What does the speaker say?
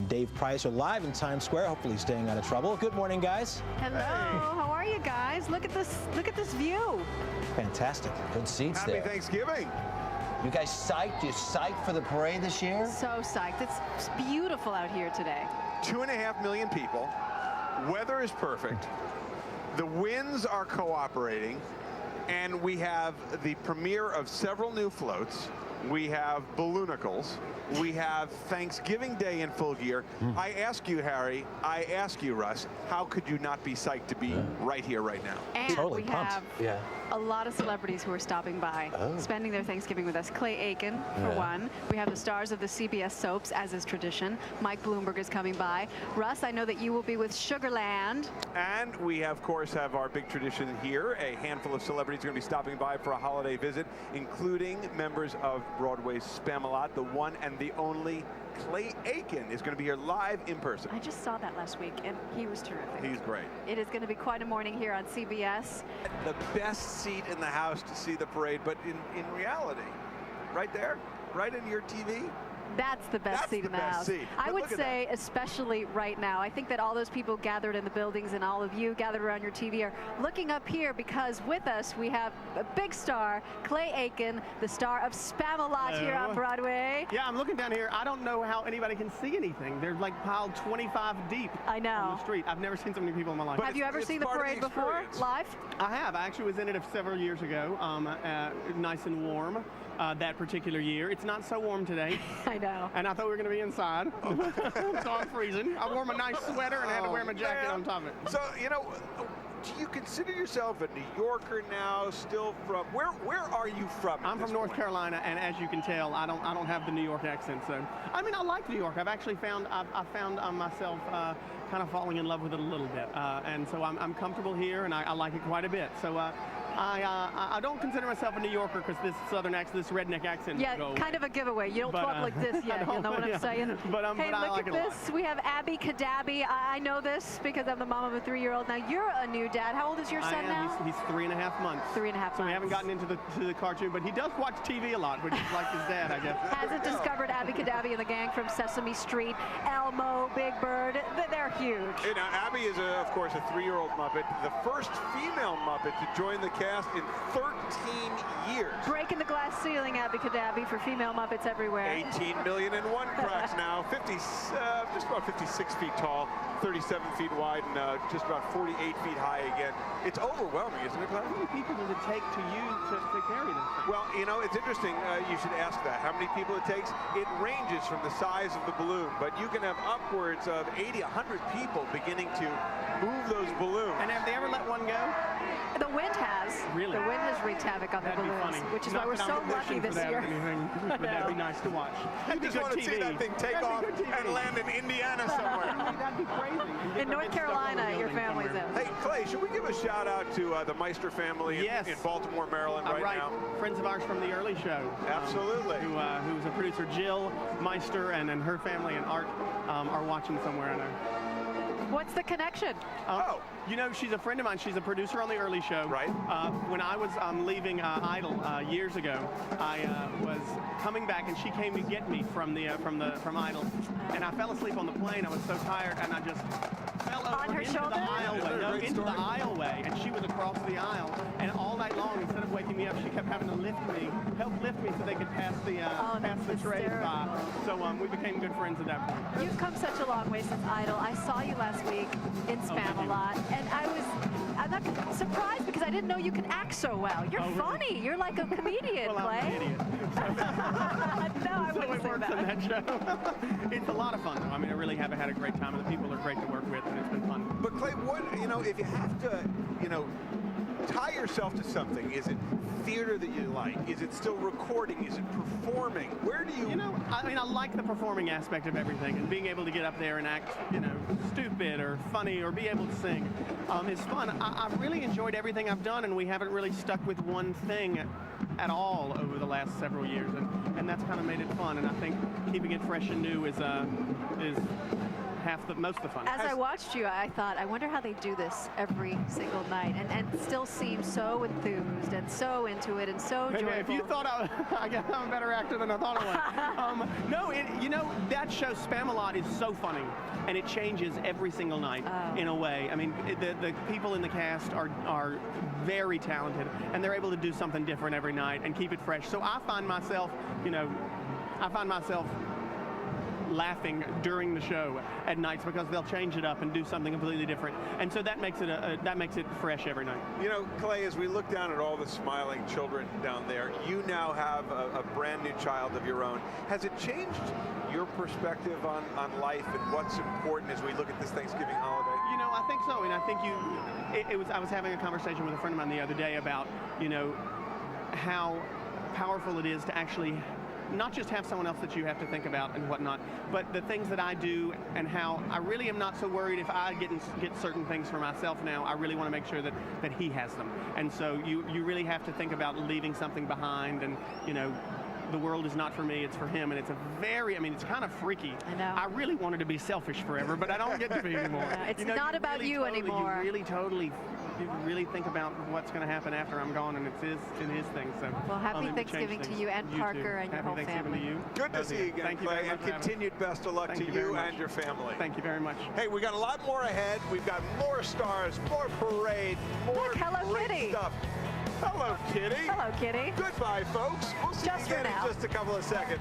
Dave Price are live in Times Square, hopefully staying out of trouble. Good morning, guys. Hello. Hey. How are you guys? Look at this view. Fantastic. Good seats Happy there. Thanksgiving. You guys psyched? You psyched for the parade this year? So psyched. It's beautiful out here today. 2.5 million people. Weather is perfect. The winds are cooperating. And we have the premiere of several new floats. We have balloonicles. We have Thanksgiving Day in full gear. I ask you, Harry, I ask you, Russ, how could you not be psyched to be right here, right now? And Totally we pumped. have a lot of celebrities who are stopping by, spending their Thanksgiving with us. Clay Aiken, for one. We have the stars of the CBS soaps, as is tradition. Mike Bloomberg is coming by. Russ, I know that you will be with Sugarland. And we, of course, have our big tradition here. A handful of celebrities are going to be stopping by for a holiday visit, including members of Broadway's Spamalot. The one and the only Clay Aiken is going to be here live in person. I just saw that last week, and he was terrific. He's great. It is going to be quite a morning here on CBS. The best seat in the house to see the parade, but in reality, right there, right in your TV, That's the best That's seat the in the best house. seat. I But would look at say, especially right now, I think that all those people gathered in the buildings and all of you gathered around your TV are looking up here because with us we have a big star, Clay Aiken, the star of Spamalot here on Broadway. Yeah, I'm looking down here. I don't know how anybody can see anything. They're like piled 25 deep I know. on the street. I've never seen so many people in my life. But Have you ever it's seen the part of the parade before, experience. live? I have. I actually was in it several years ago, nice and warm that particular year. It's not so warm today, I know. and I thought we were going to be inside, so I'm freezing. I wore my nice sweater and had to wear my jacket man. on top of it. So, you know, do you consider yourself a New Yorker now, still from, where are you from? at I'm this from North point? Carolina, and as you can tell, I don't have the New York accent. So, I mean, I like New York. I've actually found myself kind of falling in love with it a little bit, and so I'm comfortable here, and I like it quite a bit. So, I don't consider myself a New Yorker because this southern accent, this redneck accent. Yeah, will go kind of a giveaway. You don't But, talk like this I yet, you don't- know what I'm yeah. saying? But, hey, but I look like at it a lot. this. We have Abby Kadabi. I know this because I'm the mom of a 3-year-old. Now, you're a new dad. How old is your I son am. now? He's 3.5 months. 3.5 So we months. haven't gotten into the cartoon, but he does watch TV a lot, which is like his dad, I guess. Hasn't discovered Abby Kadabi and the gang from Sesame Street, Elmo, Big Bird. They're huge. Hey, now, Abby is, of course, a 3-year-old Muppet, the first female Muppet to join the cast in 13 years. Breaking the glass ceiling, Abby Kadabi, for female Muppets everywhere. 18 million and one cracks now, just about 56 feet tall, 37 feet wide, and just about 48 feet high again. It's overwhelming, isn't it, Claire? How many people does it take to carry this thing? Well, you know, it's interesting. You should ask that. How many people it takes? It ranges from the size of the balloon, but you can have upwards of 80, 100 people beginning to move those balloons. And have they ever let one go? The wind has. Really? The wind has wreaked havoc on the That'd be balloons, funny. which is Not why we're that so I'm lucky auditioning this for that year. or anything, but that'd be nice to watch. You That'd be just good want to TV. see that thing take That'd be off good TV. and land in Indiana somewhere. That'd be crazy. In North Carolina, your family's in. Hey, Clay, should we give a shout out to the Meister family Yes. in Baltimore, Maryland right now? Friends of ours from the early show. Absolutely. Who was a producer, Jill Meister, and her family and Art are watching somewhere, I know. What's the connection? Oh. You know, she's a friend of mine. She's a producer on the early show. Right. When I was leaving Idol years ago, I was coming back, and she came to get me from Idol, and I fell asleep on the plane. I was so tired, and I just fell over On her into shoulder? the aisleway. No, Great into the story. aisleway, and she was across the aisle. And all night long, instead of waking me up, she kept having to help lift me, so they could pass the that's trays by. hysterical. So we became good friends at that point. You've come such a long way since Idol. I saw you last week in Spamalot, and I'm not surprised because I didn't know you could act so well. You're really? funny. You're like a comedian, Well, I'm Clay. an idiot. No, I So wouldn't it say works on that. that show. It's a lot of fun, though. I mean, I really have had a great time, and the people are great to work with, and it's been fun. But Clay, if you have to, tie yourself to something, is it theater that you like? Is it still recording? Is it performing? Where do you... I mean, I like the performing aspect of everything, and being able to get up there and act, stupid or funny or be able to sing is fun. I've really enjoyed everything I've done, and we haven't really stuck with one thing at all over the last several years, and that's kind of made it fun. And I think keeping it fresh and new most of the fun. As I watched you, I thought, I wonder how they do this every single night, and still seem so enthused and so into it and so joyful. If you thought I guess I'm a better actor than I thought I was. No, you know, that show Spamalot is so funny, and it changes every single night in a way. I mean, the people in the cast are very talented, and they're able to do something different every night and keep it fresh. So I find myself, you know, laughing during the show at nights because they'll change it up and do something completely different, and so that makes it fresh every night. You know, Clay, as we look down at all the smiling children down there, you now have a brand new child of your own. Has it changed your perspective on life and what's important as we look at this Thanksgiving holiday? You know, I think so, and I think I was having a conversation with a friend of mine the other day about, you know, how powerful it is to actually not just have someone else that you have to think about and whatnot, but the things that I do and how I really am not so worried if I get certain things for myself now. I really want to make sure that he has them. And so you really have to think about leaving something behind, and, you know, the world is not for me, it's for him. And it's it's kind of freaky. I know. I really wanted to be selfish forever, but I don't get to be anymore. Yeah, it's you know, not about you anymore. You really think about what's going to happen after I'm gone, and it's his thing. So, well, happy Thanksgiving to you and Parker and your whole family. To you. Good to see you again, Thank you Clay, very much and continued best of luck to you and your family. Thank you very much. Hey, we got a lot more ahead. We've got more stars, more parade, more Look, hello, great Kitty. stuff. Hello, Kitty. Hello, Kitty. Goodbye, folks. We'll see Just you for again now. in just a couple of seconds.